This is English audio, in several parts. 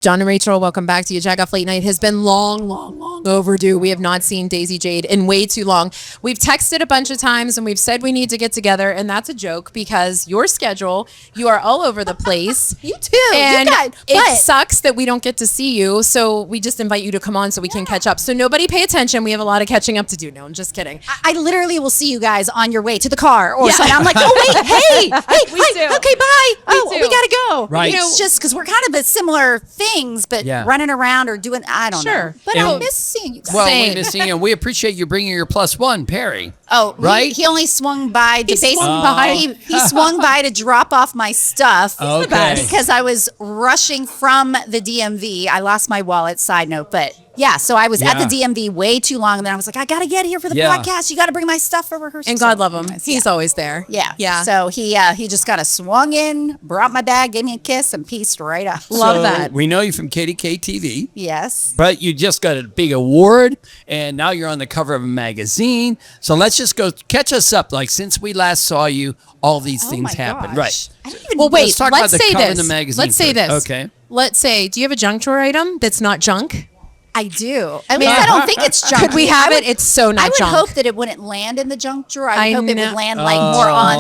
John and Rachel, welcome back to YaJagoff Late Night. Has been long overdue. We have not seen Daisy Jade in way too long. We've texted a bunch of times and we've said we need to get together, and that's a joke because your schedule, you are all over the place. You too. And it sucks that we don't get to see you, so we just invite you to come on so we can catch up. So nobody pay attention. We have a lot of catching up to do. No, I'm just kidding. I literally will see you guys on your way to the car or something. I'm like, oh, wait, hey, okay, bye. We got to go. Right. It's just because we're kind of a similar things, but running around or doing, I don't know. But I miss seeing you guys. Well, we miss seeing you, and we appreciate you bringing your +1, Perry. Oh, right. He only swung by. He swung by to drop off my stuff Okay. because I was rushing from the DMV. I lost my wallet. Side note, but yeah. So I was at the DMV way too long, and then I was like, I gotta get here for the podcast. You got to bring my stuff for rehearsal. And God love him. He's always there. Yeah. So he just kind of swung in, brought my bag, gave me a kiss, and pieced right up. Love that. We know you from KDK TV. Yes. But you just got a big award, and now you're on the cover of a magazine. So let's just go catch us up. Like, since we last saw you, all these things happened. Right. Well, wait, Let's talk about the cover of the magazine Let's say first. this. Okay. Let's say, do you have a junk drawer item that's not junk? I do. At least I don't think it's junk. Could we have it? It's so not junk. I would hope that it wouldn't land in the junk drawer. I hope it would land like Oh. more on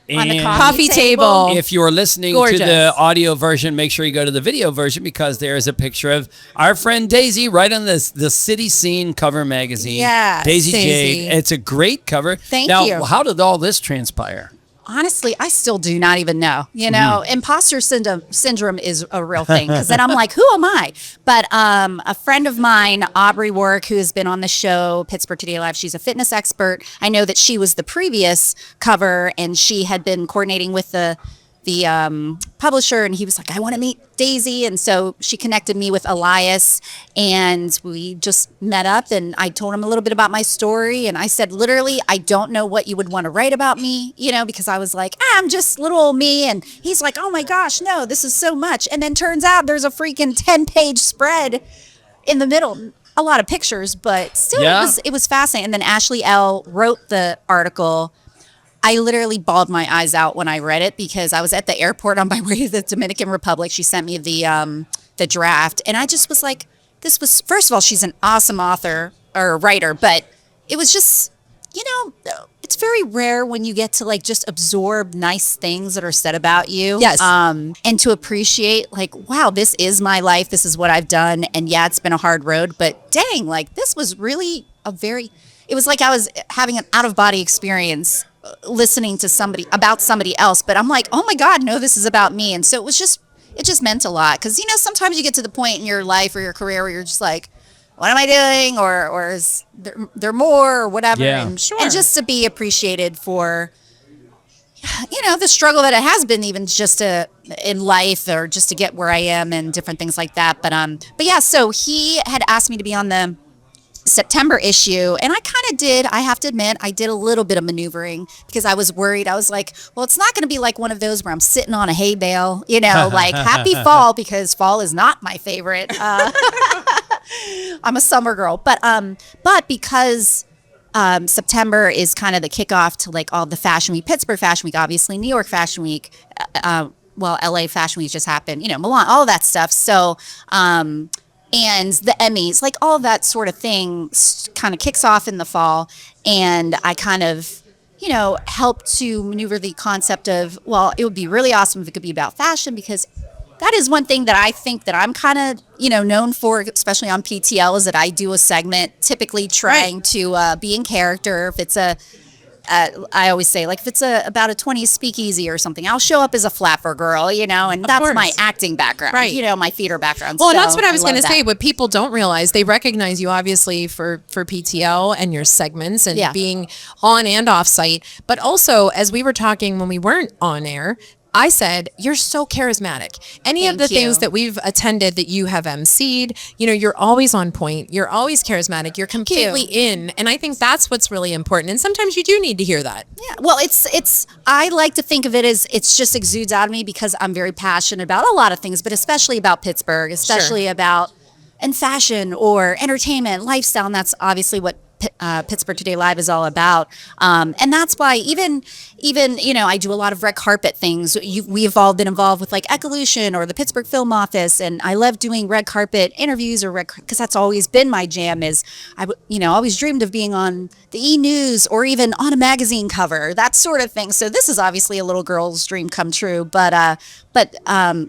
the coffee table. If you're listening to the audio version, make sure you go to the video version because there is a picture of our friend Daisy right on the City Scene cover magazine. Yeah, Daisy Jade. It's a great cover. Thank you. Now, how did all this transpire? Honestly, I still do not even know. You know, imposter syndrome is a real thing because then I'm like, who am I? But a friend of mine, Aubrey Warwick, who has been on the show, Pittsburgh Today Live, she's a fitness expert. I know that she was the previous cover and she had been coordinating with the publisher, and he was like, I want to meet Daisy. And so she connected me with Elias, and we just met up, and I told him a little bit about my story. And I said, literally, I don't know what you would want to write about me, you know, because I was like, I'm just little old me. And he's like, oh my gosh, no, this is so much. And then turns out there's a freaking 10-page spread in the middle. A lot of pictures, but still it was fascinating. And then Ashley L. wrote the article. I literally bawled my eyes out when I read it because I was at the airport on my way to the Dominican Republic. She sent me the draft, and I just was like, this was, first of all, she's an awesome author or writer, but it was just, you know, it's very rare when you get to like just absorb nice things that are said about you. Yes. And to appreciate like, wow, this is my life. This is what I've done. And yeah, it's been a hard road, but dang, like this was really it was like I was having an out-of-body experience listening to about somebody else, but I'm like, oh my God, no, this is about me. And so it just meant a lot. Cause you know, sometimes you get to the point in your life or your career where you're just like, what am I doing? Or is there more or whatever? Yeah. And just to be appreciated for, you know, the struggle that it has been even just in life or just to get where I am and different things like that. But yeah, so he had asked me to be on the September issue, and I have to admit, I did a little bit of maneuvering because I was worried. I was like, well, it's not going to be like one of those where I'm sitting on a hay bale, you know, like happy fall, because fall is not my favorite. I'm a summer girl, but because September is kind of the kickoff to like all the Fashion Week, Pittsburgh Fashion Week, obviously New York Fashion Week, LA Fashion Week just happened, you know, Milan, all of that stuff. So, and the Emmys, like all of that sort of thing kind of kicks off in the fall. And I kind of, you know, help to maneuver the concept of, well, it would be really awesome if it could be about fashion, because that is one thing that I think that I'm kind of, you know, known for, especially on PTL, is that I do a segment typically trying to be in character. If it's I always say, like, if it's about a 20s speakeasy or something, I'll show up as a flapper girl, you know, and that's my acting background, you know, my theater background. Well, so that's what I was going to say. What people don't realize, they recognize you obviously for PTL and your segments and being on and off site. But also, as we were talking when we weren't on air, I said, you're so charismatic. Any of the things that we've attended that you have emceed, you know, you're always on point. You're always charismatic. You're completely in. And I think that's what's really important. And sometimes you do need to hear that. Yeah. Well, I like to think of it as it's just exudes out of me because I'm very passionate about a lot of things, but especially about Pittsburgh, especially about and fashion or entertainment, lifestyle. And that's obviously what Pittsburgh Today Live is all about. And that's why even, I do a lot of red carpet things. We've all been involved with like Ecolution or the Pittsburgh Film Office. And I love doing red carpet interviews because that's always been my jam always dreamed of being on the E! News or even on a magazine cover, that sort of thing. So this is obviously a little girl's dream come true. But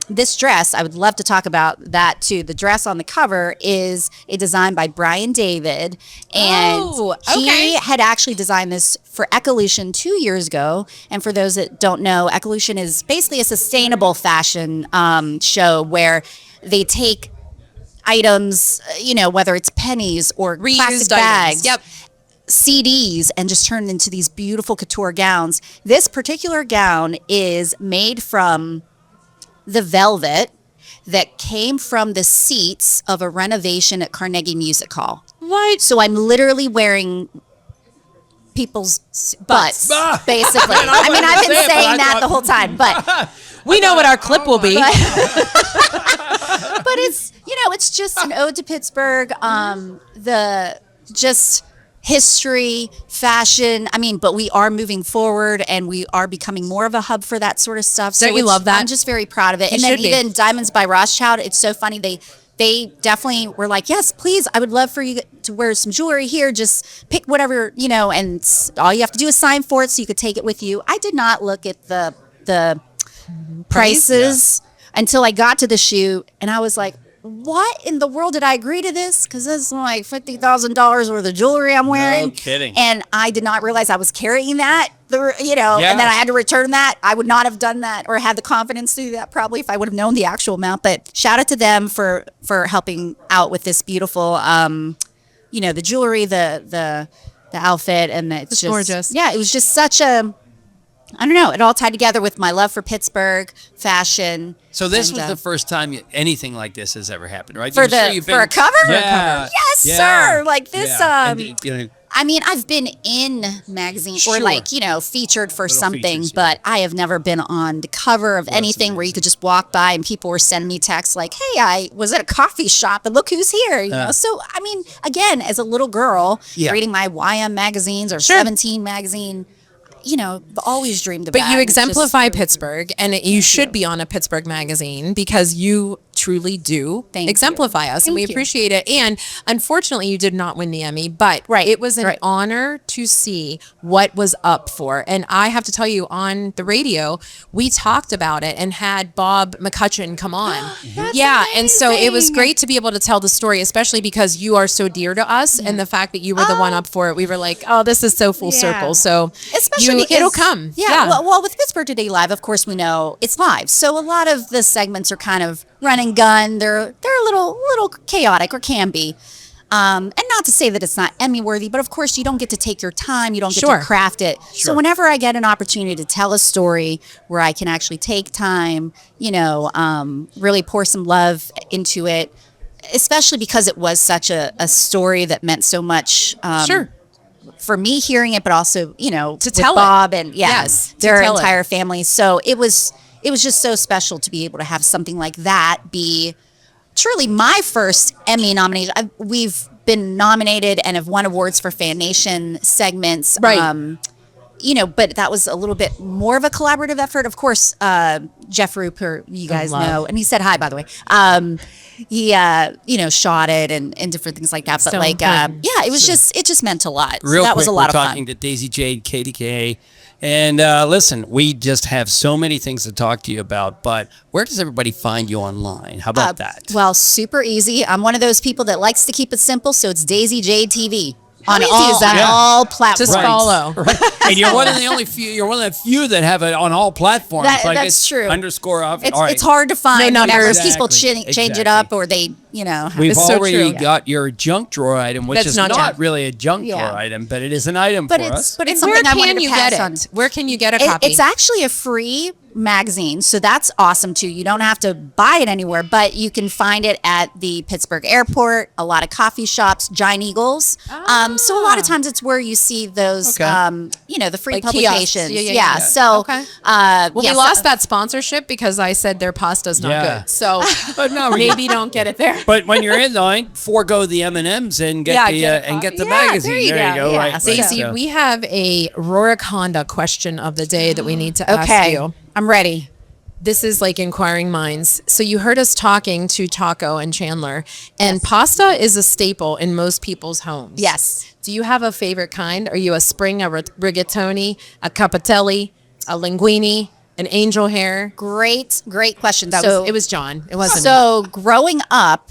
this dress, I would love to talk about that too. The dress on the cover is a design by Brian David. And he had actually designed this for Ecolution 2 years ago. And for those that don't know, Ecolution is basically a sustainable fashion show where they take items, whether it's pennies or reused plastic bags, items. CDs, and just turn into these beautiful couture gowns. This particular gown is made from the velvet that came from the seats of a renovation at Carnegie Music Hall. What? So I'm literally wearing people's butts, basically. I mean, I've been saying that the whole time, but we know what our clip will be. But it's, it's just an ode to Pittsburgh, the just history, fashion. I mean, but we are moving forward and we are becoming more of a hub for that sort of stuff. Don't you love that? I'm just very proud of it. You And then should be. even Diamonds by Rothschild, it's so funny. They definitely were like, yes, please, I would love for you to wear some jewelry here. Just pick whatever, and all you have to do is sign for it so you could take it with you. I did not look at the prices until I got to the shoot, and I was like, what in the world did I agree to this? Because this is like $50,000 worth of jewelry I'm wearing. No kidding. And I did not realize I was carrying that, and then I had to return that. I would not have done that or had the confidence to do that probably if I would have known the actual amount. But shout out to them for helping out with this beautiful, the jewelry, the outfit, and it's just gorgeous. Yeah, it was just such a, I don't know, it all tied together with my love for Pittsburgh, fashion. So this and, was the first time anything like this has ever happened, right? For I'm sure for a cover? Yeah. Yes, Yeah. sir. Like this, And, I mean, I've been in magazines or Sure. featured for something, features, but I have never been on the cover of anything where you could just walk by and people were sending me texts like, hey, I was at a coffee shop and look who's here. You know? So, I mean, again, as a little girl reading my YM magazines or 17 magazine, always dreamed about. But you exemplify Pittsburgh, and you should be on a Pittsburgh magazine because you truly do exemplify us, and we appreciate it. And unfortunately, you did not win the Emmy, but it was an honor to see what was up for. And I have to tell you, on the radio, we talked about it and had Bob McCutcheon come on. And so it was great to be able to tell the story, especially because you are so dear to us, and the fact that you were the one up for it, we were like, oh, this is so full circle. So especially it'll come. Well, with Pittsburgh Today Live, of course, we know it's live. So a lot of the segments are kind of run and gun. They're a little chaotic, or can be. And not to say that it's not Emmy worthy, but of course you don't get to take your time. You don't get to craft it. So whenever I get an opportunity to tell a story where I can actually take time, really pour some love into it, especially because it was such a story that meant so much. For me hearing it, but also, to tell Bob and their entire family. So it was just so special to be able to have something like that be truly my first Emmy nomination. We've been nominated and have won awards for Fan Nation segments. Right. But that was a little bit more of a collaborative effort. Of course, Jeff Rupert, you guys know, and he said hi, by the way. He, shot it and different things like that. But it just meant a lot. Real that quick, was a lot of fun. We're talking to Daisy Jade, KDK. And listen, we just have so many things to talk to you about, but where does everybody find you online? How about that? Well, super easy. I'm one of those people that likes to keep it simple, so it's Daisy Jade TV. On all platforms. Just follow. And you're one of the few that have it on all platforms. That's true. Underscore off. It's hard to find. No numbers. People change it up, or they, We've already got your junk drawer item, which is not really a junk drawer item, but it is an item for us. But it's something I wanted to pass on. Where can you get a copy? It's actually a free magazine, so that's awesome too. You don't have to buy it anywhere, but you can find it at the Pittsburgh airport, a lot of coffee shops, Giant Eagles. So a lot of times it's where you see those, the free Like publications. kiosks. Yeah. So, okay. well, We lost that sponsorship because I said their pasta's not Yeah. good. So But no, maybe don't get it there. But when you're in line, forego the M&Ms and get the magazine. there you There you go. go. Yeah. Right. Stacey, So- we have a Rorick Honda question of the day that we need to ask okay. you. I'm ready. This is like inquiring minds. So you heard us talking to Taco and Chandler, and pasta is a staple in most people's homes. Yes. Do you have a favorite kind? Are you a spring, a rigatoni, a capitelli, a linguine, an angel hair? Great question. It was John. It wasn't me. So growing up,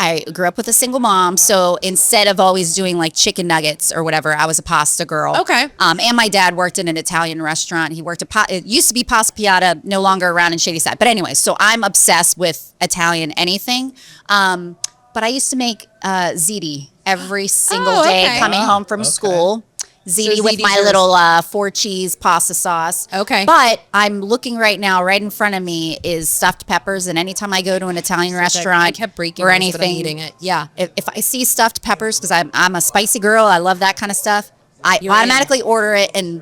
I grew up with a single mom. So instead of always doing like chicken nuggets or whatever, I was a pasta girl. Okay. And my dad worked in an Italian restaurant. He worked it used to be Pasta Piata, no longer around in Shady Side. But anyway, so I'm obsessed with Italian anything. But I used to make ziti every single day coming home from school. Ziti with my little 4-cheese pasta sauce. Okay. But I'm looking right now, right in front of me is stuffed peppers. And anytime I go to an Italian restaurant I kept breaking or this, anything, but I'm eating it. Yeah. If I see stuffed peppers, because I'm a spicy girl, I love that kind of stuff, I automatically order it. And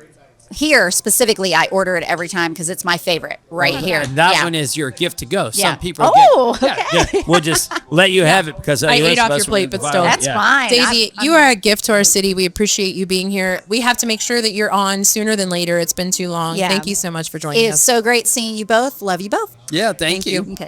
here specifically, I order it every time because it's my favorite here. And that one is your gift to go. Yeah. Some people we'll just let you have it because I you're ate off supposed your to plate, be but the still. violent. That's Yeah. fine. Daisy, you are a gift to our city. We appreciate you being here. We have to make sure that you're on sooner than later. It's been too long. Yeah. Thank you so much for joining It's us. so great seeing you both. Love you both. Yeah, thank you. Okay.